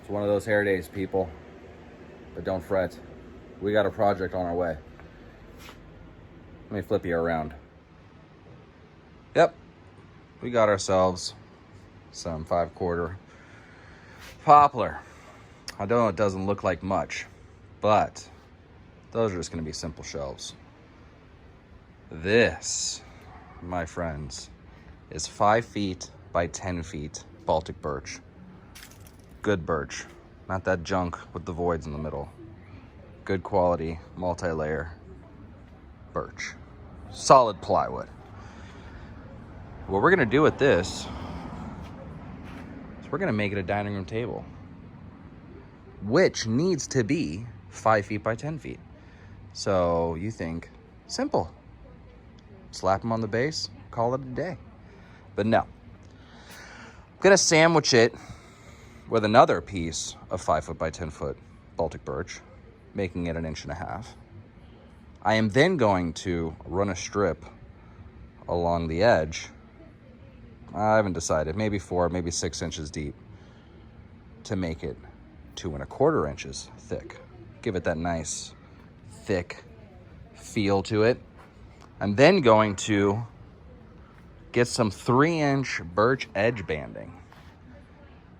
It's one of those hair days, people. But don't fret. We got a project on our way. Let me flip you around. Yep. We got ourselves some 5/4 poplar. I know it doesn't look like much, but those are just going to be simple shelves. This, my friends, is 5 feet by 10 feet Baltic birch. Good birch, not that junk with the voids in the middle. Good quality, multi-layer birch. Solid plywood. What we're gonna do with this is we're gonna make it a dining room table, which needs to be 5 feet by 10 feet. So you think, simple. Slap them on the base, call it a day. But no. I'm gonna sandwich it with another piece of 5 foot by 10 foot Baltic birch, making it 1.5 inches. I am then going to run a strip along the edge. I haven't decided, maybe 4, maybe 6 inches deep, to make it 2¼ inches thick. Give it that nice, thick feel to it. I'm then going to get some 3-inch birch edge banding.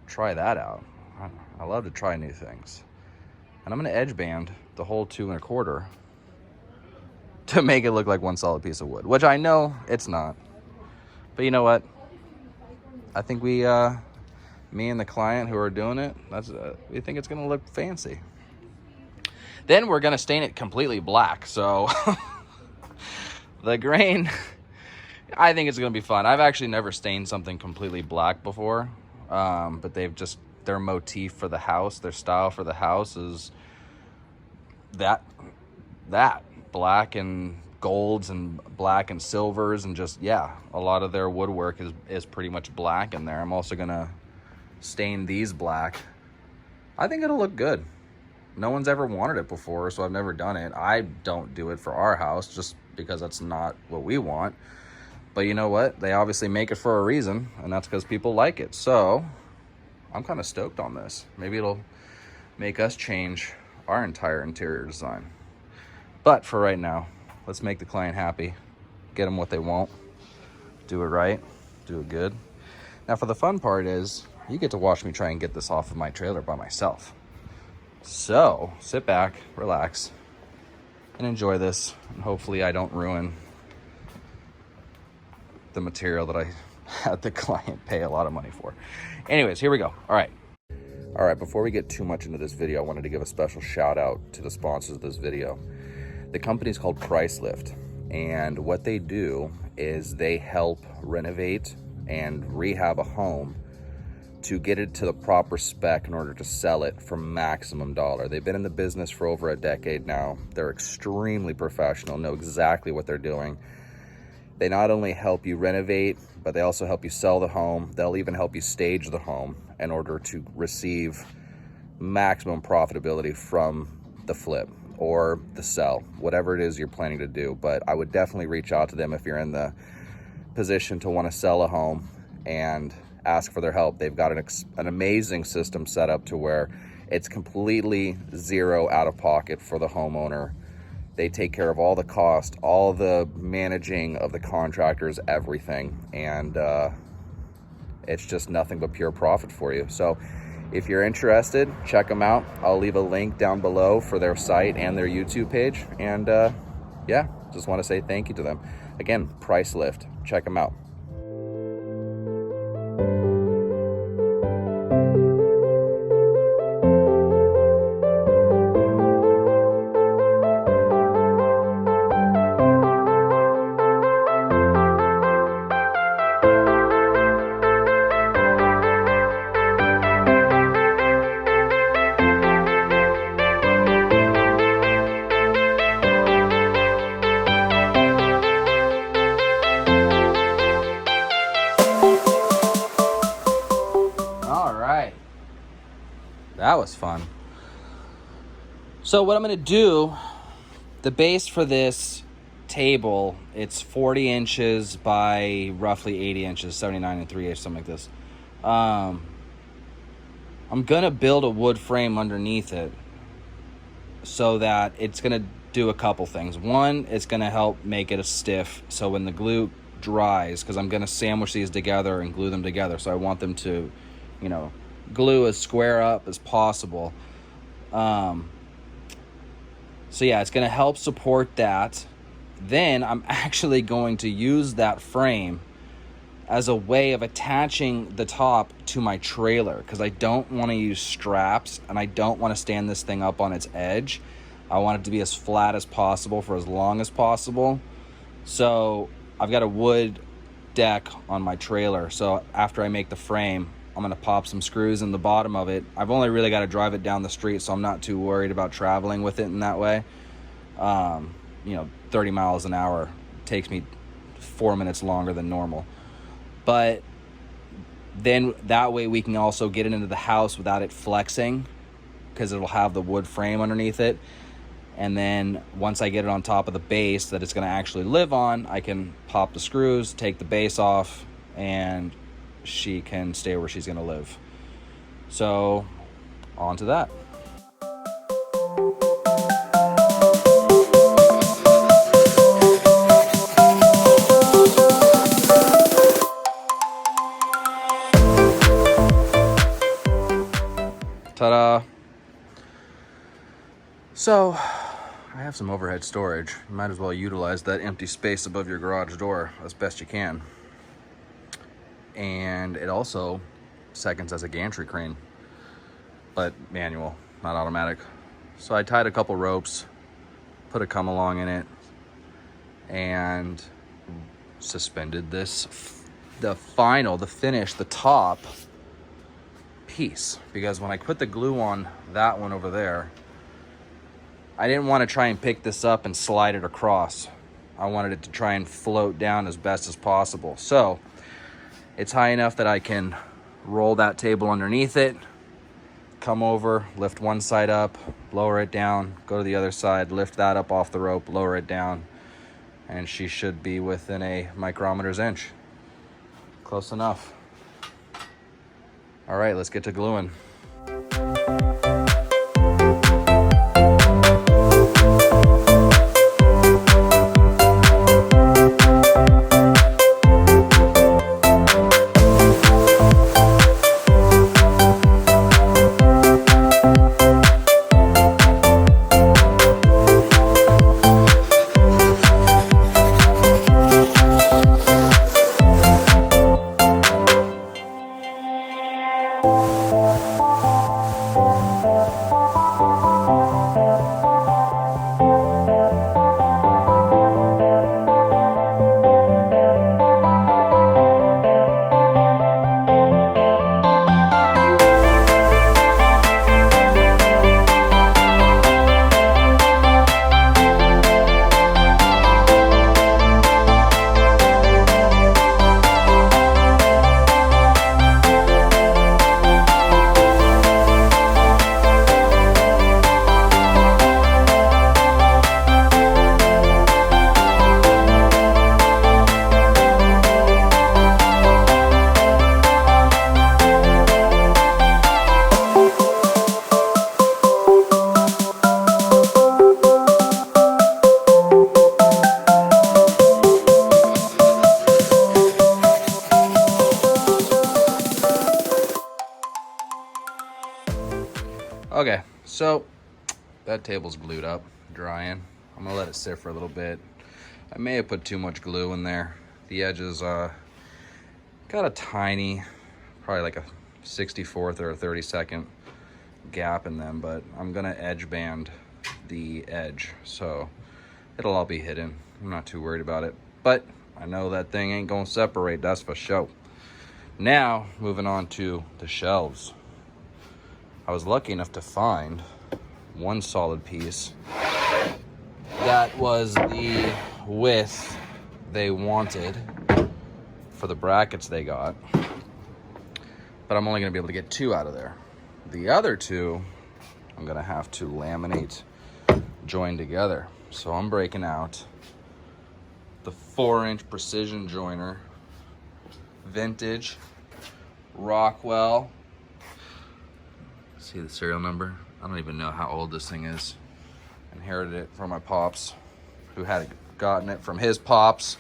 Try that out. I love to try new things. And I'm gonna edge band the whole 2¼ to make it look like one solid piece of wood, which I know it's not. But you know what? I think me and the client who are doing it, we think it's gonna look fancy. Then we're gonna stain it completely black. So the grain, I think it's gonna be fun. I've actually never stained something completely black before, but their motif for the house, their style for the house is that black and golds and black and silvers, and just, yeah, a lot of their woodwork is pretty much black in there. I'm also gonna stain these black. I think it'll look good. No one's ever wanted it before, so I've never done it. I don't do it for our house just because that's not what we want. But you know what? They obviously make it for a reason, and that's because people like it. So I'm kind of stoked on this. Maybe it'll make us change our entire interior design. But for right now, let's make the client happy, get them what they want, do it right, do it good. Now for the fun part is, you get to watch me try and get this off of my trailer by myself. So sit back, relax, and enjoy this. And hopefully I don't ruin the material that I had the client pay a lot of money for. Anyways, here we go. All right, before we get too much into this video, I wanted to give a special shout out to the sponsors of this video. The company is called Price Lift, and what they do is they help renovate and rehab a home to get it to the proper spec in order to sell it for maximum dollar. They've been in the business for over a decade now. They're extremely professional, know exactly what they're doing. They not only help you renovate, but they also help you sell the home. They'll even help you stage the home in order to receive maximum profitability from the flip or the sell, whatever it is you're planning to do. But I would definitely reach out to them if you're in the position to want to sell a home and ask for their help. They've got an amazing system set up to where it's completely zero out of pocket for the homeowner. They take care of all the cost, all the managing of the contractors, everything. And it's just nothing but pure profit for you. So if you're interested, check them out. I'll leave a link down below for their site and their YouTube page. And yeah, just want to say thank you to them. Again, Price Lift. Check them out. That was fun. So what I'm going to do, the base for this table, it's 40 inches by roughly 80 inches, 79 3/8, something like this. I'm gonna build a wood frame underneath it so that it's gonna do a couple things. One, it's gonna help make it a stiff, so when the glue dries, because I'm gonna sandwich these together and glue them together, so I want them to, you know, glue as square up as possible. So yeah, it's gonna help support that. Then I'm actually going to use that frame as a way of attaching the top to my trailer, because I don't want to use straps and I don't want to stand this thing up on its edge. I want it to be as flat as possible for as long as possible. So I've got a wood deck on my trailer, so after I make the frame, I'm going to pop some screws in the bottom of it. I've only really got to drive it down the street, so I'm not too worried about traveling with it in that way. 30 miles an hour takes me 4 minutes longer than normal. But then that way we can also get it into the house without it flexing, because it'll have the wood frame underneath it. And then once I get it on top of the base that it's going to actually live on, I can pop the screws, take the base off, and she can stay where she's going to live. So on to that. Ta-da! So, I have some overhead storage. You might as well utilize that empty space above your garage door as best you can. And it also seconds as a gantry crane, but manual, not automatic. So I tied a couple ropes, put a come along in it, and suspended this, the finish, the top piece, because when I put the glue on that one over there, I didn't want to try and pick this up and slide it across. I wanted it to try and float down as best as possible. So it's high enough that I can roll that table underneath it, come over, lift one side up, lower it down, go to the other side, lift that up off the rope, lower it down, and she should be within a micrometer's inch. Close enough. All right, let's get to gluing. Okay, so that table's glued up, drying. I'm gonna let it sit for a little bit. I may have put too much glue in there. The edges got a tiny, probably like a 64th or a 32nd gap in them, but I'm gonna edge band the edge, so it'll all be hidden. I'm not too worried about it, but I know that thing ain't gonna separate, that's for sure. Now, moving on to the shelves. I was lucky enough to find one solid piece that was the width they wanted for the brackets they got, but I'm only gonna be able to get 2 out of there. The other 2, I'm gonna have to laminate, join together. So I'm breaking out the 4-inch precision joiner, vintage, Rockwell, See the serial number? I don't even know how old this thing is. Inherited it from my pops, who had gotten it from his pops.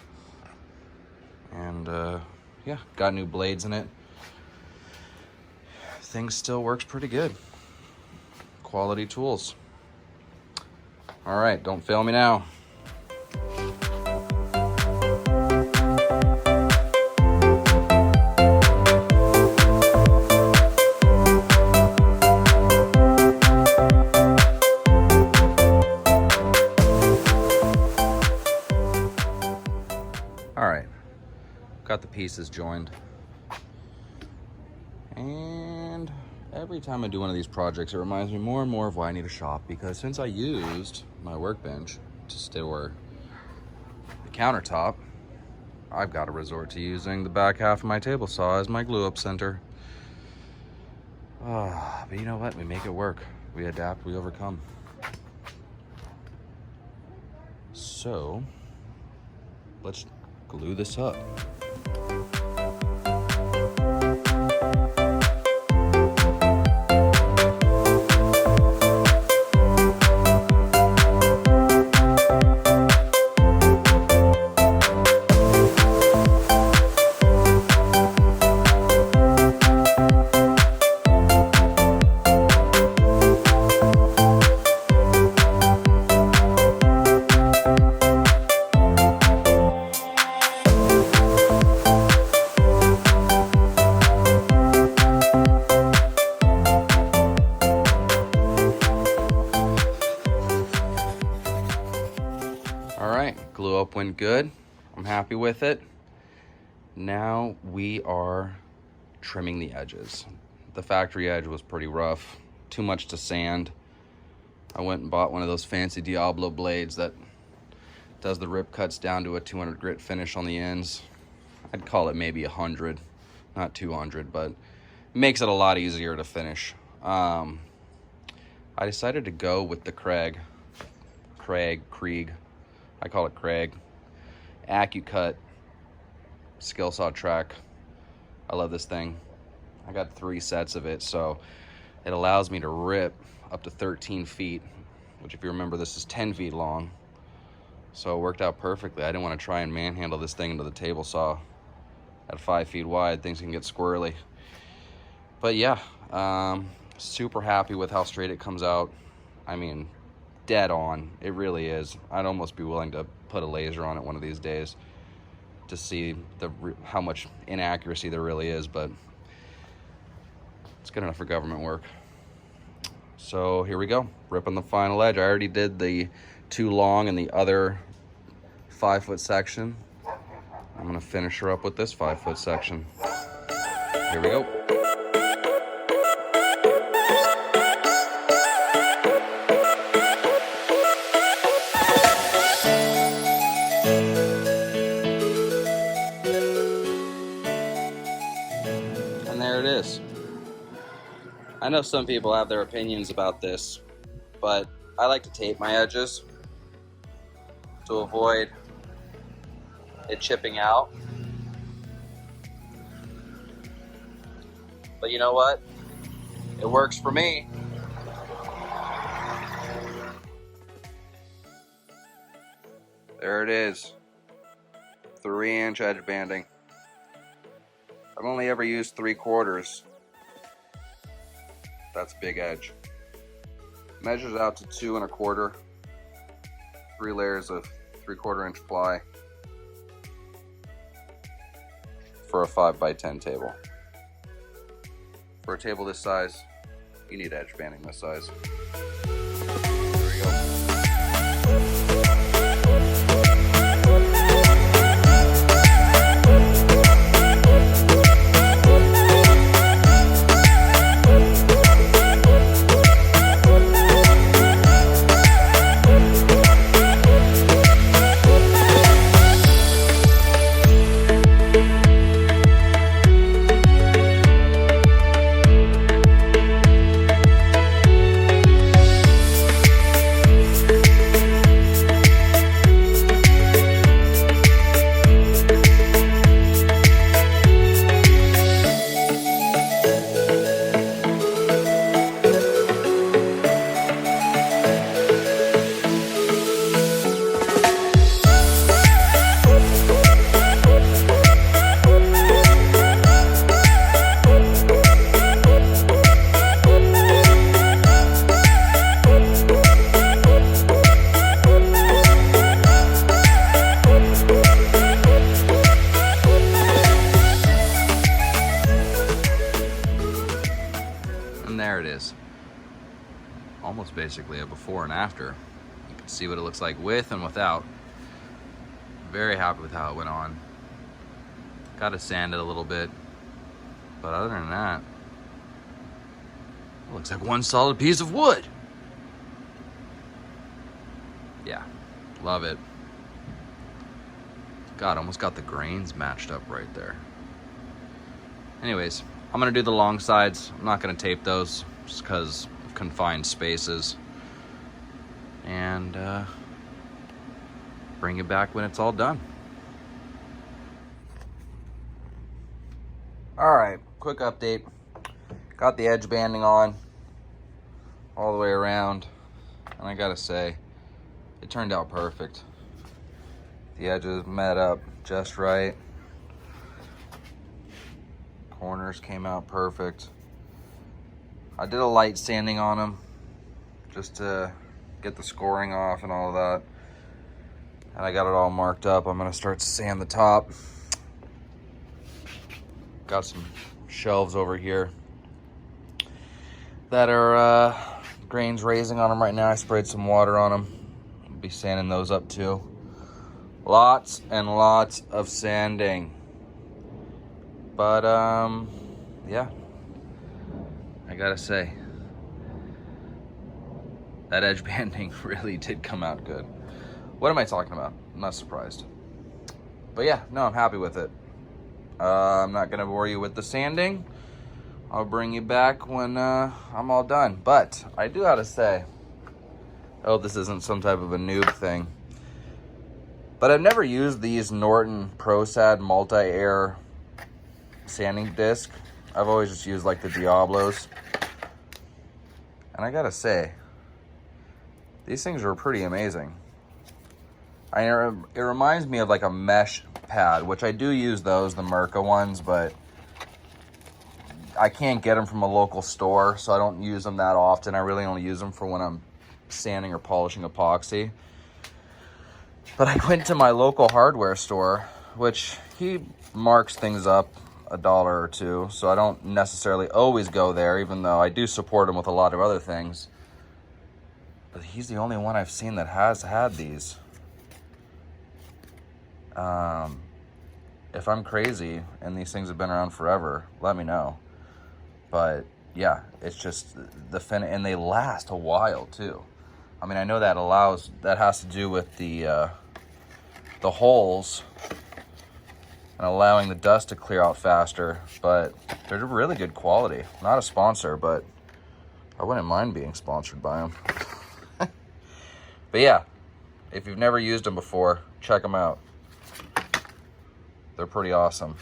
And yeah, got new blades in it. Thing still works pretty good. Quality tools. All right, don't fail me now. All right, got the pieces joined. And every time I do one of these projects, it reminds me more and more of why I need a shop, because since I used my workbench to store the countertop, I've got to resort to using the back half of my table saw as my glue up center. But you know what? We make it work. We adapt, we overcome. So let's glue this up. Glue up went good. I'm happy with it. Now we are trimming the edges. The factory edge was pretty rough, too much to sand. I went and bought one of those fancy Diablo blades that does the rip cuts down to a 200 grit finish on the ends. I'd call it maybe 100, not 200, but it makes it a lot easier to finish. I decided to go with the Krieg. I call it Krieg. AccuCut skill saw track. I love this thing. I got 3 sets of it, so it allows me to rip up to 13 feet, which if you remember, this is 10 feet long. So it worked out perfectly. I didn't want to try and manhandle this thing into the table saw at 5 feet wide. Things can get squirrely. But yeah, super happy with how straight it comes out. I mean, dead on. It really is. I'd almost be willing to put a laser on it one of these days to see how much inaccuracy there really is, but it's good enough for government work. So here we go, ripping the final edge. I already did the 2 long and the other 5-foot section. I'm gonna finish her up with this 5-foot section. Here we go. There it is. I know some people have their opinions about this, but I like to tape my edges to avoid it chipping out. But you know what? It works for me. There it is. 3-inch edge banding. I've only ever used 3/4. That's big edge. Measures out to 2 1/4. 3 layers of 3/4 inch ply for a 5x10 table. For a table this size, you need edge banding this size. There we go. there it is. Almost basically a before and after. You can see what it looks like with and without. Very happy with how it went on. Got to sand it a little bit, but other than that, it looks like one solid piece of wood. Yeah, love it. God, almost got the grains matched up right there. Anyways, I'm gonna do the long sides. I'm not gonna tape those just because of confined spaces. And bring it back when it's all done. All right, quick update. Got the edge banding on all the way around, and I gotta say, it turned out perfect. The edges met up just right. Corners came out perfect. I did a light sanding on them just to get the scoring off and all of that. And I got it all marked up. I'm gonna start to sand the top. Got some shelves over here that are grains raising on them right now. I sprayed some water on them. I'll be sanding those up too. Lots and lots of sanding. But yeah, I gotta say, that edge banding really did come out good. What am I talking about? I'm not surprised. But yeah, no, I'm happy with it. I'm not gonna bore you with the sanding. I'll bring you back when I'm all done. But I do gotta say, I hope this isn't some type of a noob thing, but I've never used these Norton ProSad multi-air sanding disc. I've always just used like the Diablos. And I gotta say, these things are pretty amazing. It reminds me of like a mesh pad, which I do use those, the Merca ones, but I can't get them from a local store, so I don't use them that often. I really only use them for when I'm sanding or polishing epoxy. But I went to my local hardware store, which he marks things up $1 or $2, so I don't necessarily always go there, even though I do support him with a lot of other things. But he's the only one I've seen that has had these. If I'm crazy and these things have been around forever, let me know. But yeah, it's just the fin, and they last a while too. I mean, I know that has to do with the holes and allowing the dust to clear out faster, but they're really good quality. Not a sponsor, but I wouldn't mind being sponsored by them. But yeah, if you've never used them before, check them out. They're pretty awesome.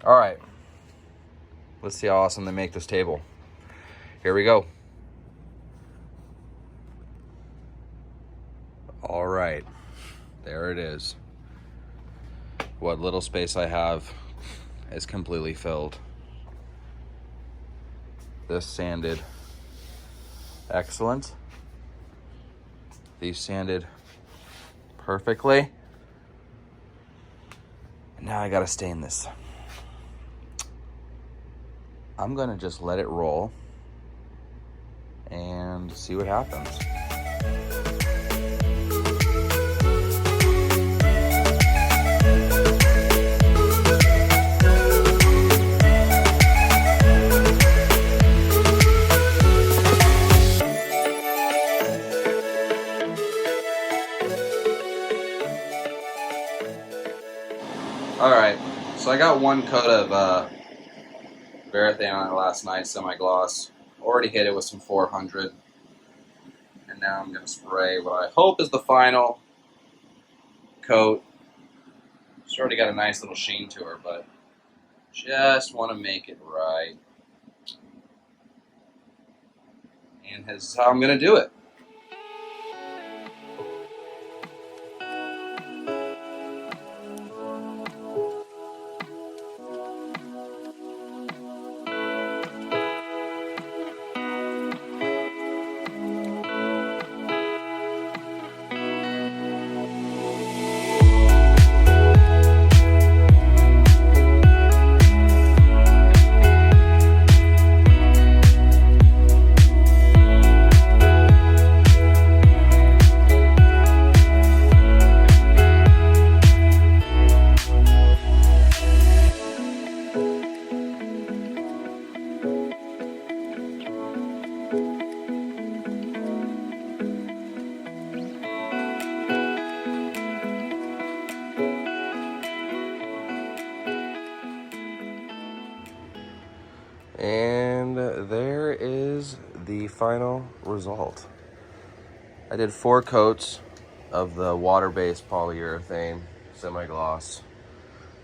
All right, let's see how awesome they make this table. Here we go. All right, there it is. What little space I have is completely filled. This sanded excellent. These sanded perfectly. And now I gotta stain this. I'm gonna just let it roll and see what happens. All right, so I got one coat of Varathane on it last night, semi-gloss. Already hit it with some 400. And now I'm gonna spray what I hope is the final coat. It's already got a nice little sheen to her, but just wanna make it right. And this is how I'm gonna do it. is the final result. I did 4 coats of the water-based polyurethane semi-gloss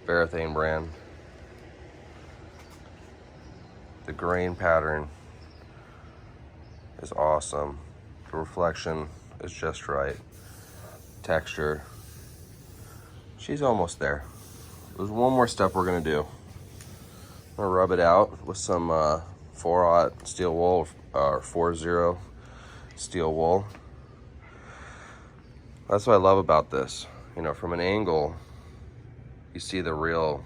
Varathane brand. The grain pattern is awesome. The reflection is just right. Texture, she's almost there. There's one more step we're gonna do. I'm gonna rub it out with some 4-aught steel wool, or 4-0 steel wool. That's what I love about this. You know, from an angle, you see the real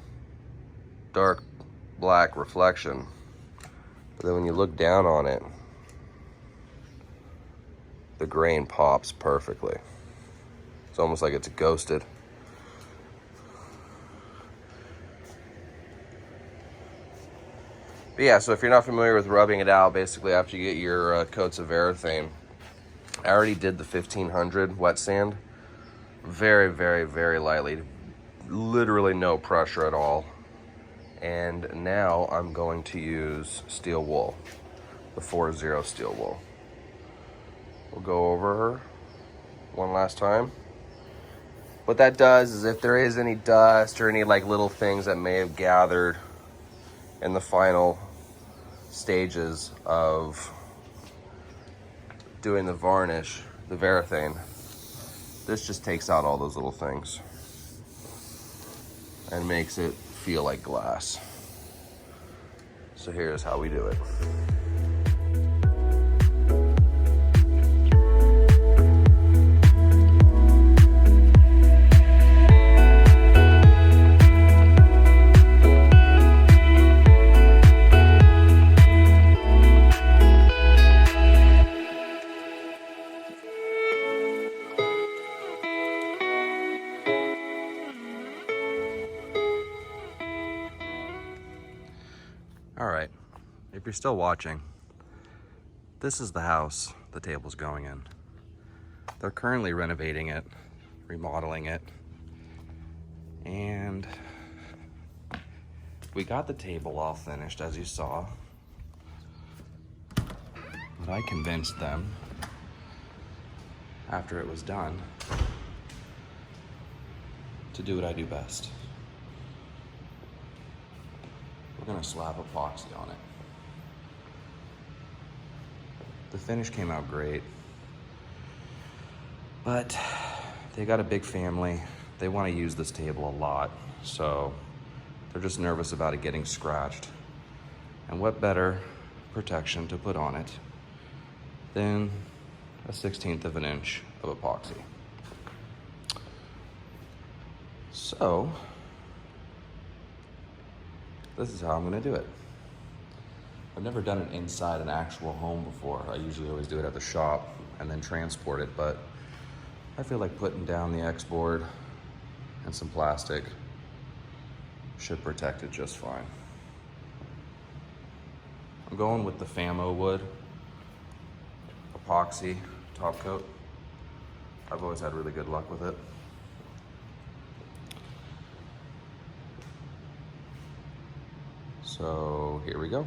dark black reflection. But then when you look down on it, the grain pops perfectly. It's almost like it's ghosted. But yeah, so if you're not familiar with rubbing it out, basically after you get your coats of Varathane, I already did the 1500 wet sand. Very, very, very lightly. Literally no pressure at all. And now I'm going to use steel wool, the 4-0 steel wool. We'll go over her one last time. What that does is if there is any dust or any like little things that may have gathered in the final stages of doing the varnish, the Varathane, this just takes out all those little things and makes it feel like glass. So here's how we do it. All right, if you're still watching, this is the house the table's going in. They're currently renovating it, remodeling it, and we got the table all finished, as you saw. But I convinced them, after it was done, to do what I do best. We're gonna slap epoxy on it. The finish came out great, but they got a big family. They want to use this table a lot, so they're just nervous about it getting scratched. And what better protection to put on it than a 1/16 of an inch of epoxy. So this is how I'm gonna do it. I've never done it inside an actual home before. I usually always do it at the shop and then transport it, but I feel like putting down the X-board and some plastic should protect it just fine. I'm going with the Famo wood epoxy top coat. I've always had really good luck with it. So here we go.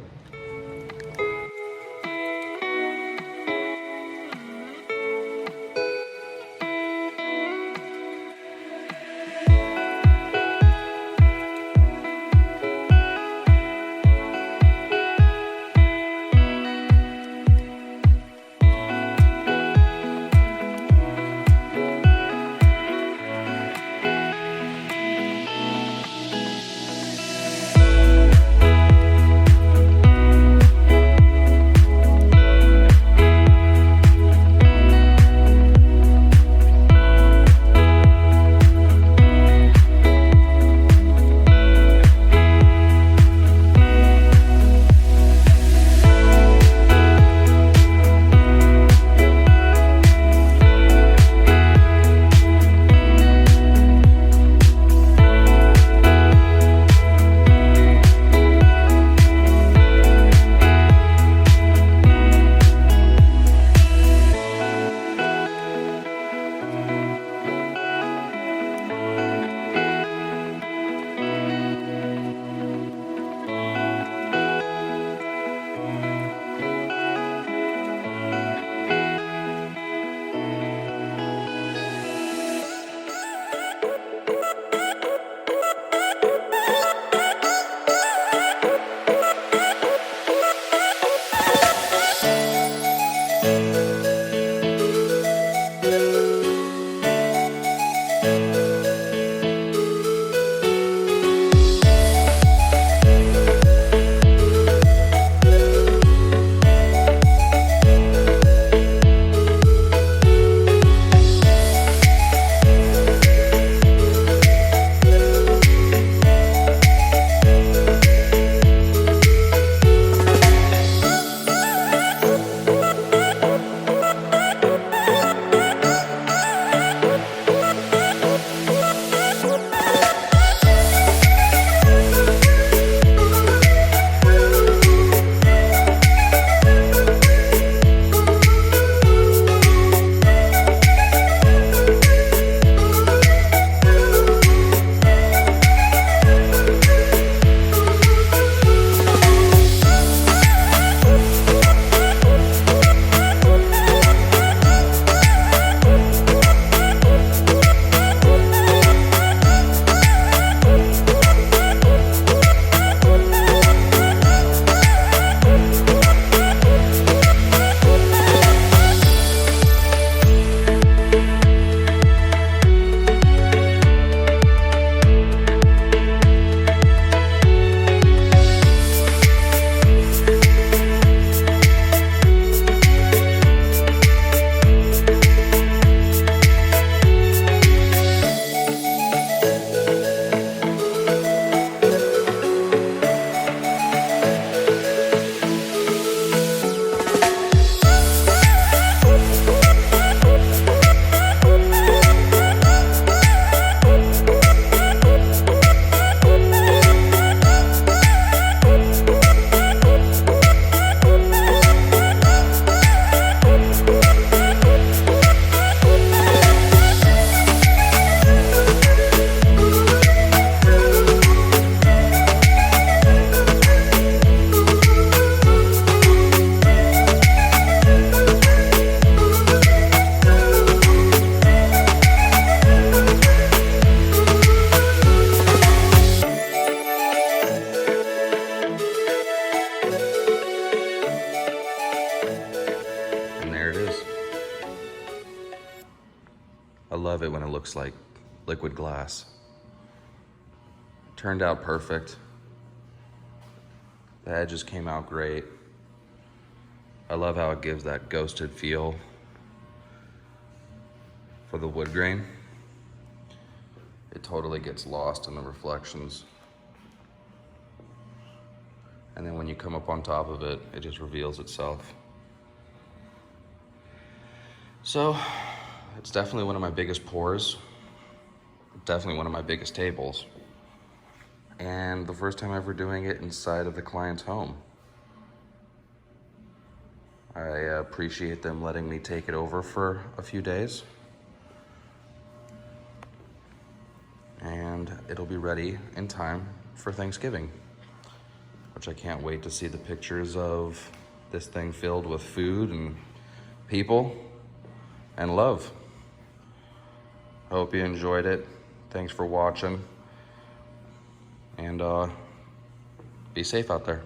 love it when it looks like liquid glass. Turned out perfect. The edges came out great. I love how it gives that ghosted feel for the wood grain. It totally gets lost in the reflections. And then when you come up on top of it, it just reveals itself. So, it's definitely one of my biggest pours. Definitely one of my biggest tables. And the first time ever doing it inside of the client's home. I appreciate them letting me take it over for a few days. And it'll be ready in time for Thanksgiving, which I can't wait to see the pictures of this thing filled with food and people and love. I hope you enjoyed it. Thanks for watching. And be safe out there.